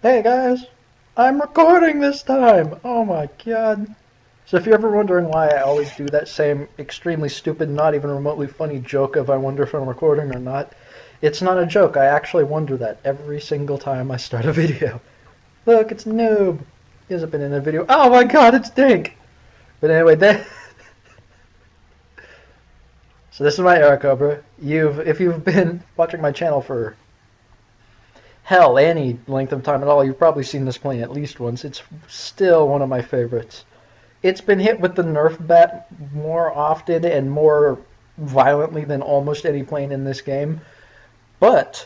Hey guys, I'm recording this time! Oh my god. So if you're ever wondering why I always do that same extremely stupid, not even remotely funny joke of I wonder if I'm recording or not, it's not a joke. I actually wonder that every single time I start a video. Look, it's Noob. He hasn't been in a video. Oh my god, it's Dink! But anyway, so this is my Aircobra. If you've been watching my channel for hell, any length of time at all, you've probably seen this plane at least once. It's still one of my favorites. It's been hit with the Nerf bat more often and more violently than almost any plane in this game. But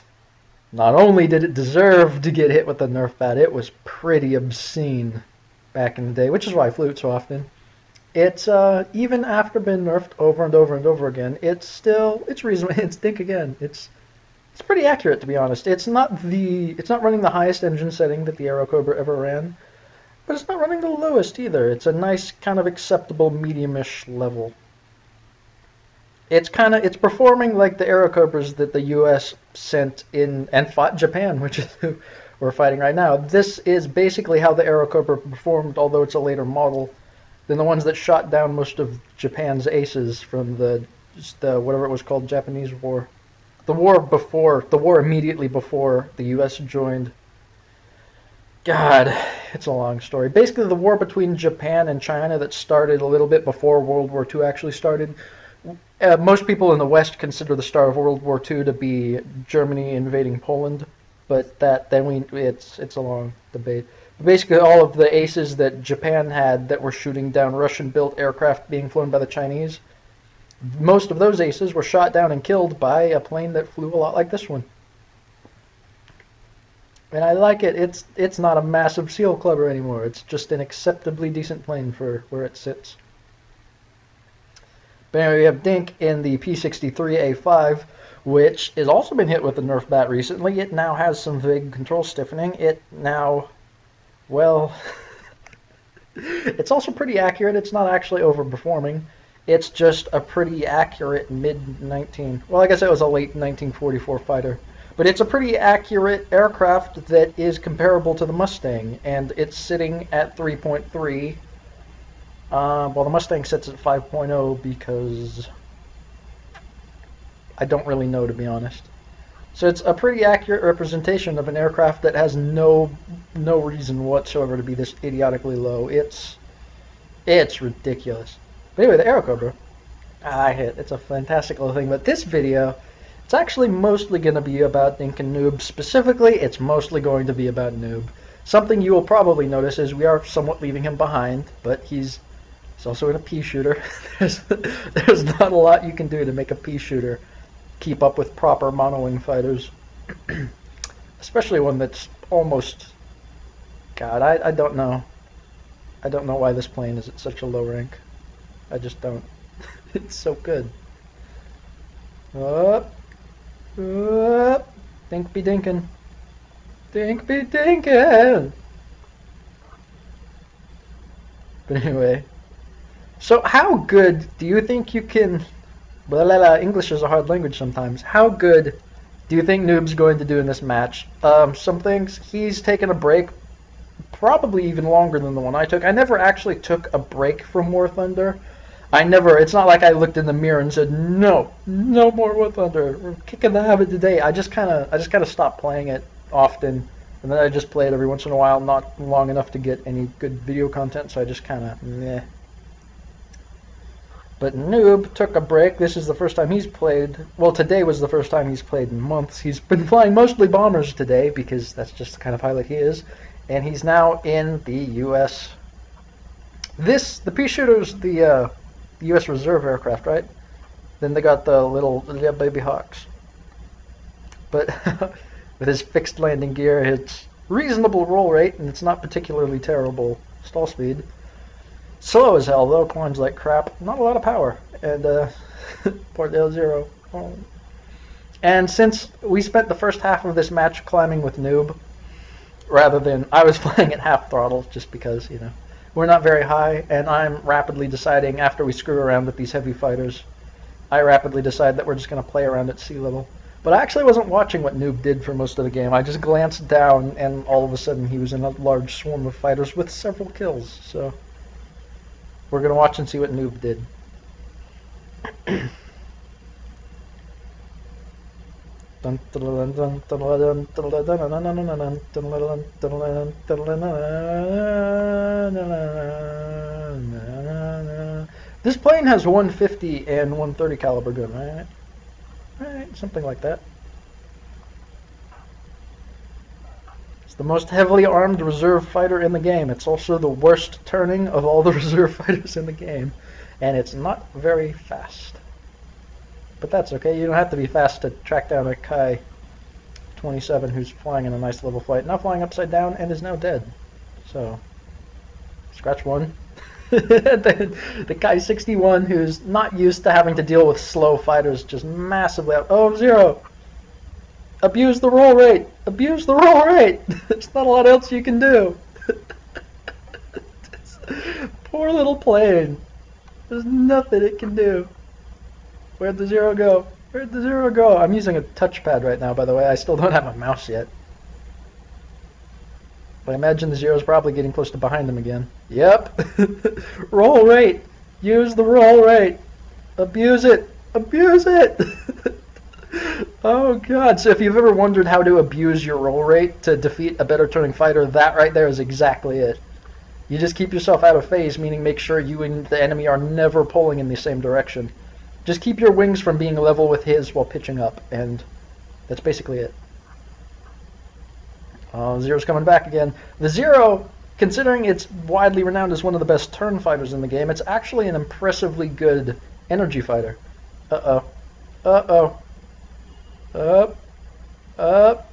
not only did it deserve to get hit with the Nerf bat, it was pretty obscene back in the day, which is why I flew it so often. It's even after being nerfed over and over and over again, it's reasonable. It's Dink again. It's pretty accurate, to be honest. It's not running the highest engine setting that the Airocobra ever ran, but it's not running the lowest either. It's a nice kind of acceptable medium-ish level. It's performing like the Airocobras that the U.S. sent in and fought Japan, which is who we're fighting right now. This is basically how the Airocobra performed, although it's a later model than the ones that shot down most of Japan's aces from the whatever it was called, Japanese War. The war immediately before the U.S. joined. God, it's a long story. Basically, the war between Japan and China that started a little bit before World War II actually started. Most people in the West consider the start of World War II to be Germany invading Poland, but it's a long debate. Basically, all of the aces that Japan had that were shooting down Russian-built aircraft being flown by the Chinese, most of those aces were shot down and killed by a plane that flew a lot like this one. And I like it. It's not a massive seal clubber anymore. It's just an acceptably decent plane for where it sits. But anyway, we have Dink in the P63A5, which has also been hit with the Nerf bat recently. It now has some vague control stiffening. It now, well, it's also pretty accurate. It's not actually overperforming. It's just a pretty accurate mid-19... Well, I guess it was a late 1944 fighter. But it's a pretty accurate aircraft that is comparable to the Mustang, and it's sitting at 3.3. Well, the Mustang sits at 5.0 because I don't really know, to be honest. So it's a pretty accurate representation of an aircraft that has no reason whatsoever to be this idiotically low. It's ridiculous. But anyway, the Airocobra, it's a fantastic little thing. But this video, it's actually mostly going to be about Dink and Noob. Specifically, it's mostly going to be about Noob. Something you will probably notice is we are somewhat leaving him behind, but he's also in a Peashooter. There's not a lot you can do to make a Peashooter keep up with proper monowing fighters. Especially one that's almost... God, I don't know. I don't know why this plane is at such a low rank. I just don't. It's so good. Up. Dink be dinkin'. Dink be dinkin'. But anyway. So how good do you think you can... English is a hard language sometimes. How good do you think Noob's going to do in this match? Some things, he's taken a break, probably even longer than the one I took. I never actually took a break from War Thunder. It's not like I looked in the mirror and said, no more War Thunder. We're kicking the habit today. I just kind of stopped playing it often, and then I just play it every once in a while, not long enough to get any good video content, so I just kind of, meh. But Noob took a break. This is the first time he's played, well, today was the first time he's played in months. He's been flying mostly bombers today, because that's just the kind of pilot he is, and he's now in the U.S. The Peashooter's the U.S. Reserve aircraft, right? Then they got the little baby Hawks. But with his fixed landing gear, it's reasonable roll rate, and it's not particularly terrible stall speed. Slow as hell, though, climbs like crap. Not a lot of power. And, Port Dale 0. Oh. And since we spent the first half of this match climbing with Noob, rather than, I was flying at half throttle, just because, you know, we're not very high, and I'm rapidly deciding, after we screw around with these heavy fighters, I rapidly decide that we're just going to play around at sea level. But I actually wasn't watching what Noob did for most of the game. I just glanced down, and all of a sudden he was in a large swarm of fighters with several kills. So we're gonna watch and see what Noob did. This plane has 150 and 130 caliber gun, right? Right, something like that. It's the most heavily armed reserve fighter in the game. It's also the worst turning of all the reserve fighters in the game, and it's not very fast. But that's okay. You don't have to be fast to track down a Kai 27 who's flying in a nice level flight. Now flying upside down and is now dead. So, scratch one. the Kai 61 who's not used to having to deal with slow fighters just massively out. Oh, Zero! Abuse the roll rate! Abuse the roll rate! There's not a lot else you can do. Poor little plane. There's nothing it can do. Where'd the Zero go? Where'd the Zero go? I'm using a touchpad right now, by the way. I still don't have a mouse yet. But I imagine the Zero's probably getting close to behind him again. Yep. Roll rate. Use the roll rate. Abuse it. Abuse it. Oh god. So if you've ever wondered how to abuse your roll rate to defeat a better turning fighter, that right there is exactly it. You just keep yourself out of phase, meaning make sure you and the enemy are never pulling in the same direction. Just keep your wings from being level with his while pitching up, and that's basically it. Oh, Zero's coming back again. The Zero, considering it's widely renowned as one of the best turn fighters in the game, it's actually an impressively good energy fighter. Uh-oh. Uh-oh. Up. Up.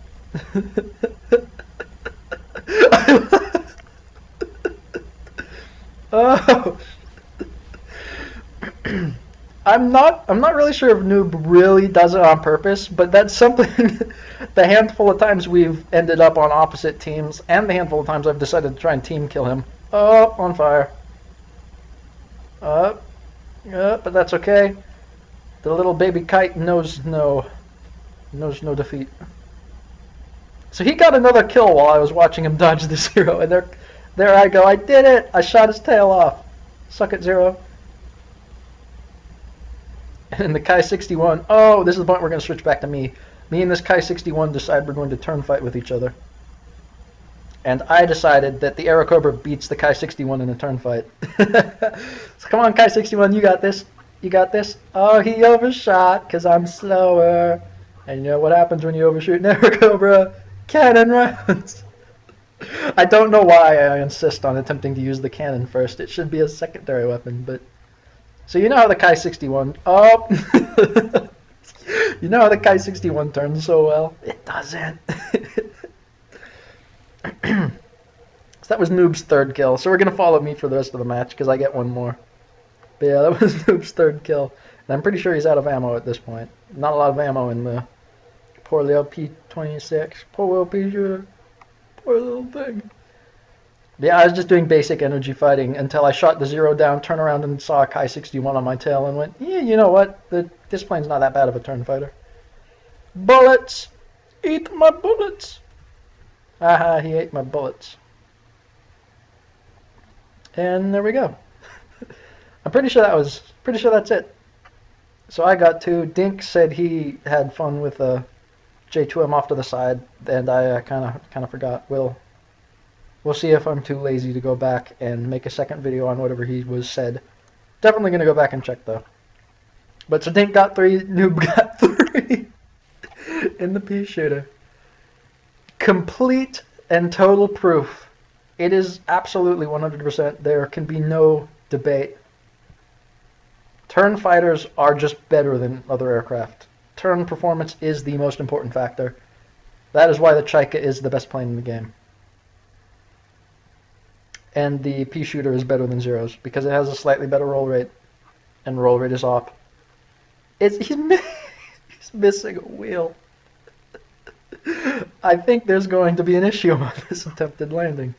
Oh. I'm not really sure if Noob really does it on purpose, but that's something the handful of times we've ended up on opposite teams, and the handful of times I've decided to try and team kill him. Oh, on fire. But that's okay. The little baby kite knows no defeat. So he got another kill while I was watching him dodge the Zero, and there I go. I did it! I shot his tail off. Suck it, Zero. And the Kai 61, oh, this is the point we're going to switch back to me. Me and this Kai 61 decide we're going to turn fight with each other. And I decided that the Aerocobra beats the Kai 61 in a turn fight. So come on, Kai 61, you got this. You got this. Oh, he overshot because I'm slower. And you know what happens when you overshoot an Aerocobra? Cannon rounds. I don't know why I insist on attempting to use the cannon first. It should be a secondary weapon, but... So you know how the Kai 61... Oh! You know how the Kai 61 turns so well? It doesn't. So that was Noob's third kill. So we're going to follow me for the rest of the match because I get one more. But yeah, that was Noob's third kill. And I'm pretty sure he's out of ammo at this point. Not a lot of ammo in the poor little P26. Poor little Peashooter. Poor little thing. Yeah, I was just doing basic energy fighting until I shot the Zero down, turned around and saw a Kai 61 on my tail and went, yeah, you know what? This plane's not that bad of a turn fighter. Bullets! Eat my bullets! Haha, he ate my bullets. And there we go. I'm pretty sure that's it. So I got two. Dink said he had fun with J2M off to the side, and I kind of forgot. We'll see if I'm too lazy to go back and make a second video on whatever he was said. Definitely going to go back and check, though. But so Dink got 3, Noob got 3 in the Peashooter. Complete and total proof. It is absolutely 100%. There can be no debate. Turn fighters are just better than other aircraft. Turn performance is the most important factor. That is why the Chaika is the best plane in the game. And the Peashooter is better than Zero's because it has a slightly better roll rate, and roll rate is op. He's missing a wheel. I think there's going to be an issue on this attempted landing.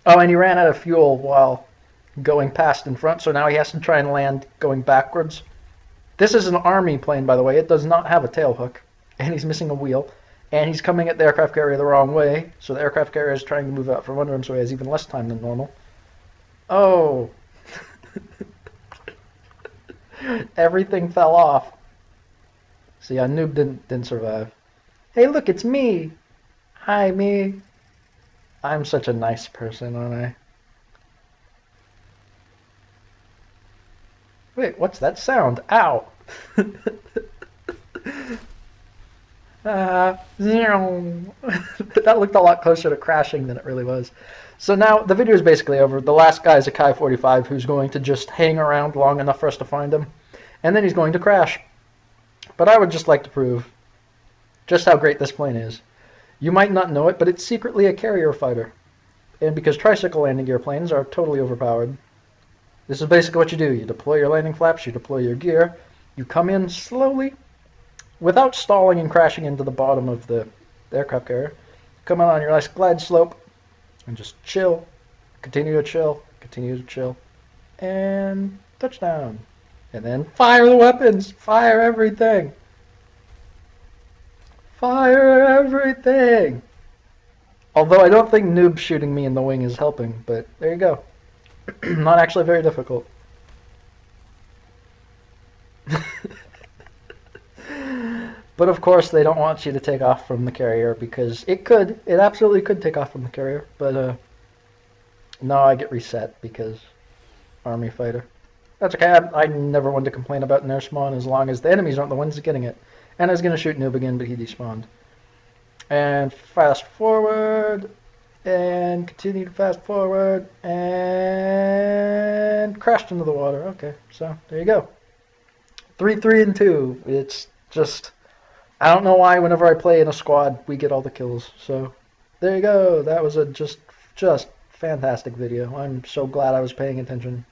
Oh, and he ran out of fuel while going past in front, so now he has to try and land going backwards. This is an army plane, by the way. It does not have a tail hook, and he's missing a wheel, and he's coming at the aircraft carrier the wrong way, so the aircraft carrier is trying to move out from under him, so he has even less time than normal. Oh. Everything fell off. See, Noob didn't survive. Hey, look, it's me. Hi, me. I'm such a nice person, aren't I? Wait, what's that sound? Ow! That looked a lot closer to crashing than it really was. So now the video is basically over. The last guy is a Kai 45 who's going to just hang around long enough for us to find him, and then he's going to crash. But I would just like to prove just how great this plane is. You might not know it, but it's secretly a carrier fighter. And because tricycle landing gear planes are totally overpowered, this is basically what you do. You deploy your landing flaps, you deploy your gear, you come in slowly, without stalling and crashing into the bottom of the aircraft carrier. Come on your nice glide slope, and just chill, continue to chill, and touchdown. And then fire the weapons, fire everything. Fire everything! Although I don't think Noob shooting me in the wing is helping, but there you go. Not actually very difficult. But of course they don't want you to take off from the carrier because it absolutely could take off from the carrier, but no, I get reset because army fighter. That's okay, I never wanted to complain about an air spawn as long as the enemies aren't the ones getting it. And I was going to shoot Noob again, but he despawned. And fast forward, and continue to fast forward, and crashed into the water. Okay, so there you go. 3, 3, and 2. It's just, I don't know why whenever I play in a squad, we get all the kills. So there you go. That was a just fantastic video. I'm so glad I was paying attention.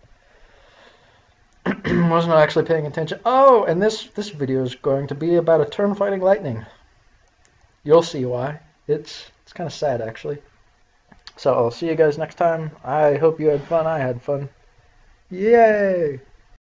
Wasn't actually paying attention. Oh, and this video is going to be about a turn fighting lightning. You'll see why. It's kind of sad, actually. So I'll see you guys next time. I hope you had fun. I had fun. Yay!